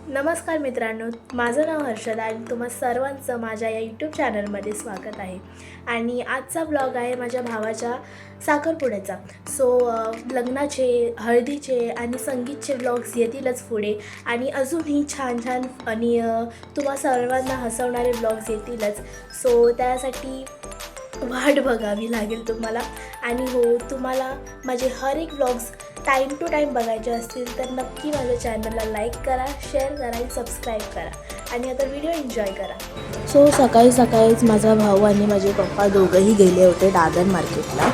नमस्कार मित्रांनो, माझं नाव हर्षदा आणि तुम्हा सर्वांचं माझ्या या यूट्यूब चॅनलमध्ये स्वागत आहे. आणि आजचा ब्लॉग आहे माझ्या भावाच्या साखरपुड्याचा. लग्नाचे, हळदीचे आणि संगीतचे ब्लॉग्स येतीलच पुढे आणि अजूनही छान छान आणि तुम्हा सर्वांना हसवणारे ब्लॉग्स येतीलच. त्यासाठी वाट बघावी लागेल तुम्हाला. आणि हो, तुम्हाला माझे हर एक ब्लॉग्स टाईम टू टाईम बघायचे असतील तर नक्की माझ्या चॅनलला लाईक करा, शेअर करा आणि सबस्क्राईब करा आणि आता व्हिडिओ एन्जॉय करा. सकाळी सकाळीच माझा भाऊ आणि माझे पप्पा दोघंही गेले होते दादर मार्केटला,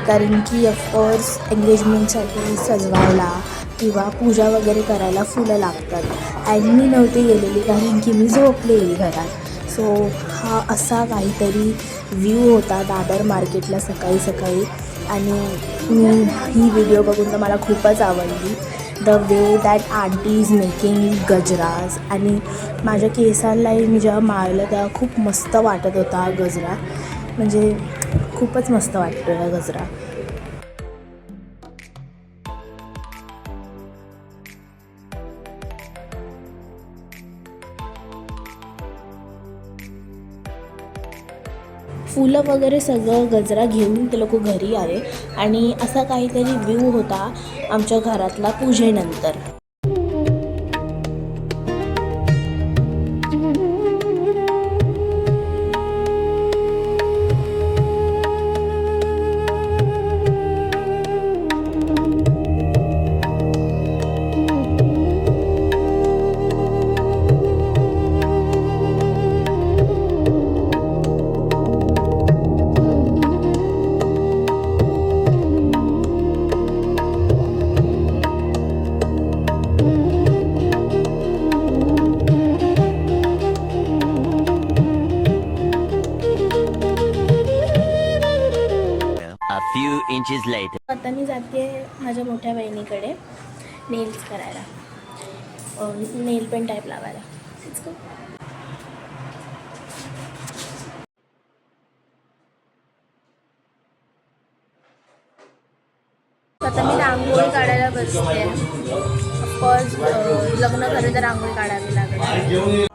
कारण की ऑफकोर्स एंगेजमेंटसाठी सजवायला किंवा पूजा वगैरे करायला फुलं लागतात. आणि मी नव्हती गेलेली कारण की मी झोपलेली घरात. हा असा काहीतरी व्ह्यू होता दादर मार्केटला सकाळी सकाळी. आणि ही व्हिडिओ बघून तर मला खूपच आवडली. The way that aunty is making gajraj. आणि माझ्या केसांलाही मी जेव्हा माळलं तेव्हा खूप मस्त वाटत होता हा गजरा. म्हणजे खूपच मस्त वाटतो हा गजरा. फुलं वगैरे सगळं गजरा घेऊन ते लोक घरी आले आणि असा काहीतरी व्ह्यू होता आमच्या घरातला पूजेनंतर. आता मी जाते माझ्या मोठ्या बहिणीकडे नेल्स करायला, नेल पेंट टाईप लावायला. आता मी रांगोळी काढायला बसते. ऑफकोर्स लग्न झाले तर रांगोळी काढावी लागेल.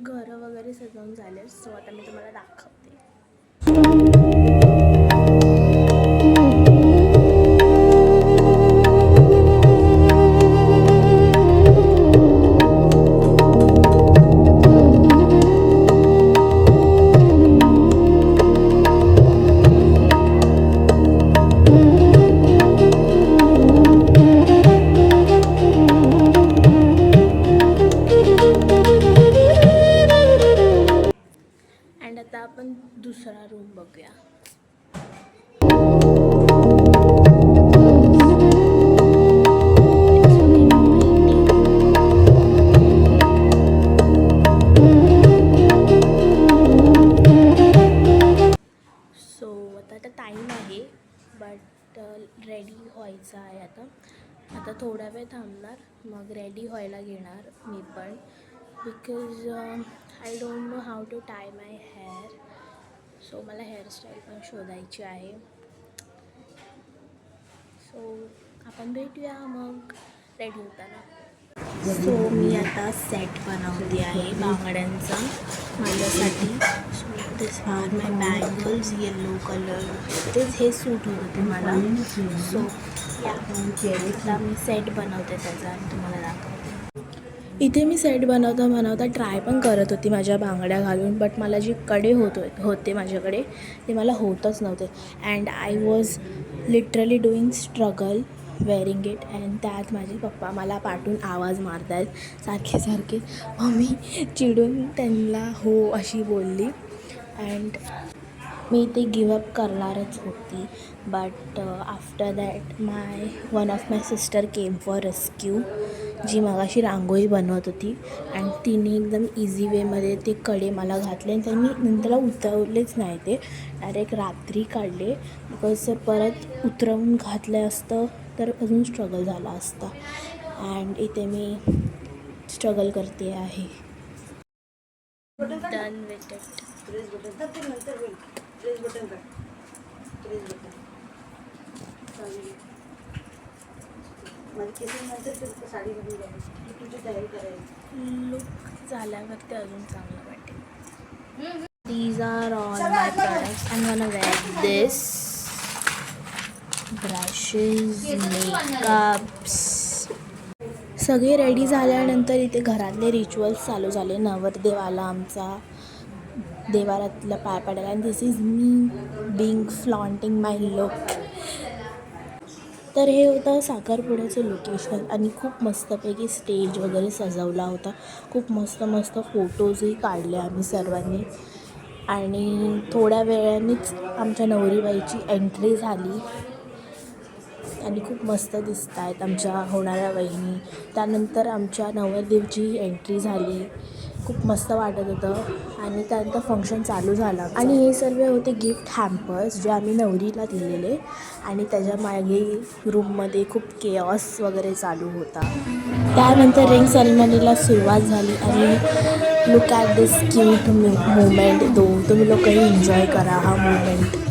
घरं वगैरे सजवून झाले. आता मी तुम्हाला दाखवते. आता आपण दुसरा रूम बघूया. आता टाईम आहे बट रेडी व्हायचं आहे. आता थोडा वेळ थांबणार, मग रेडी व्हायला घेणार मी पण. Because I don't know how to tie my hair. मला हेअरस्टाईल पण शोधायची आहे. आपण भेटूया मग रेडी होताना. मी आता सेट बनवते आहे बांगड्यांचा माझ्यासाठी. दिस आर माय बँगल्स, येलो कलर. तेच हे सूट होत होते मला. आता मी सेट बनवते त्याचा आणि तुम्हाला दाखवते. इथे मी सेट बनवता ट्राय पण करत होती माझ्या बांगड्या घालून, बट मला जे कडे होते माझ्याकडे ते मला होतच नव्हते. And I was literally doing struggle wearing it. And त्यात माझे पप्पा मला पाठून आवाज मारत आहेत सारखे. मग मी चिडून त्यांना हो अशी बोलली. अँड मी ते गिवअप करणारच होती, but after that one of my sister came for rescue, जी मगाशी रांगोळी बनवत होती आणि तिने एकदम इझी वेमध्ये ते कडे मला घातले आणि त्यांनी नंतरला उतरवलेच नाही, ते डायरेक्ट रात्री काढले. बिकॉज जर परत उतरवून घातलं असतं तर अजून स्ट्रगल झाला असता. अँड इथे मी स्ट्रगल करते आहे. Done with it. लुक झाल्यावर ते अजून चांगलं वाटेल. These are all my products. I'm gonna wear this. Brushes, makeups. सगळे रेडी झाल्यानंतर इथे घरातले रिच्युअल्स चालू झाले. नवरदेव आला आमचा देवारातला पाय पडायला, आणि this is me being flaunting my look. तर हे होतं साखरपुड्याचं लोकेशन आणि खूप मस्तपैकी स्टेज वगैरे सजवला होता. खूप मस्त मस्त फोटोजही काढले आम्ही सर्वांनी. आणि थोड्या वेळानेच आमच्या नवरीबाईची एंट्री झाली आणि खूप मस्त दिसत आहेत आमच्या होणाऱ्या वहिनी. त्यानंतर आमच्या नवरदेवची एंट्री झाली. खूप मस्त वाटत होतं. आणि त्यानंतर फंक्शन चालू झालं आणि हे सर्व होते गिफ्ट हॅम्पर्स जे आम्ही नवरीला दिलेले. आणि त्याच्या मागे रूममध्ये खूप केऑस वगैरे चालू होता. त्यानंतर रिंग सेरेमनीला सुरुवात झाली आणि look at this cute moment. तुम्ही लोकही एन्जॉय करा हा मोमेंट.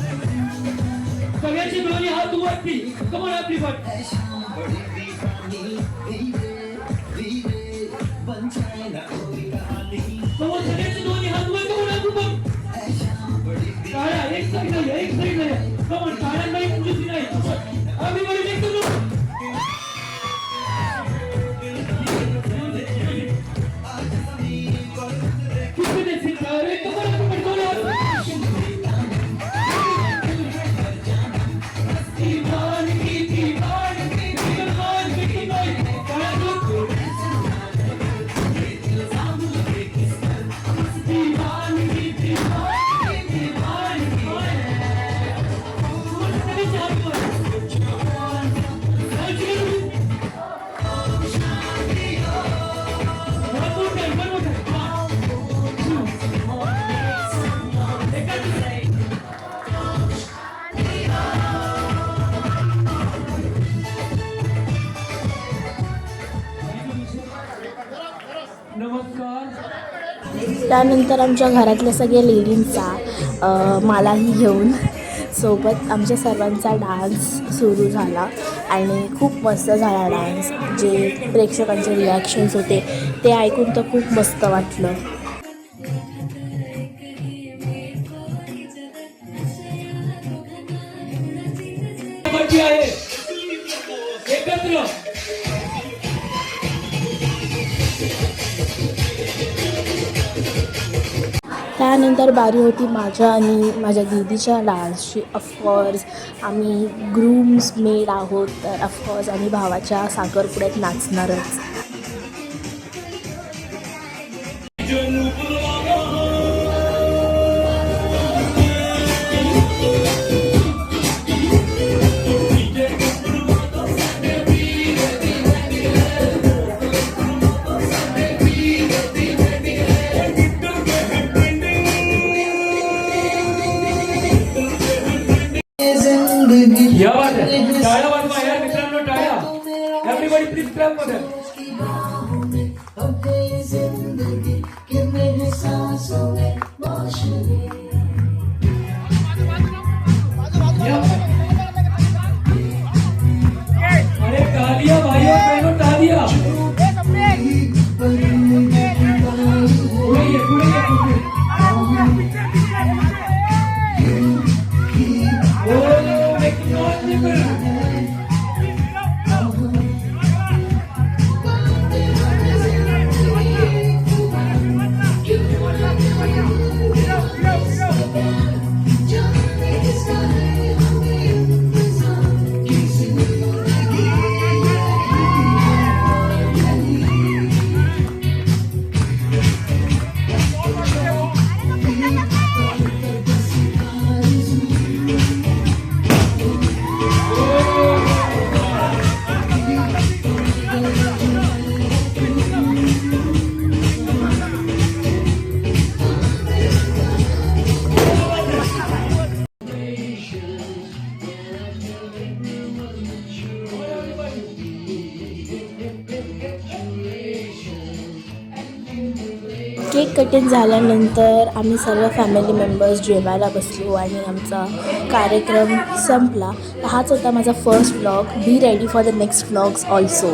त्यानंतर आमच्या घरातल्या सगळ्या लेडींचा मलाही घेऊन सोबत आमच्या सर्वांचा डान्स सुरू झाला आणि खूप मस्त झाला डान्स. जे प्रेक्षकांचे रिॲक्शन्स होते ते ऐकून तर खूप मस्त वाटलं. त्यानंतर बारी होती माझ्या आणि माझ्या दीदीच्या डान्सची. ऑफकोर्स आम्ही ग्रूम्स मेड आहोत, तर ऑफकोर्स आम्ही भावाच्या साखरपुड्यात नाचणारच. या बात आहे. टाळ्या वाजवा यार मित्रांनो, टाळ्या. Everybody please clap for them. अरे तालिया भाइयों बहनों, तालिया. पुढे ये, पुढे ये, पुढे. केक कटिंग झाल्यानंतर आम्ही सर्व फॅमिली मेंबर्स जेवायला बसलो आणि आमचा कार्यक्रम संपला. हाच होता माझा first vlog. Be ready for the next vlogs also.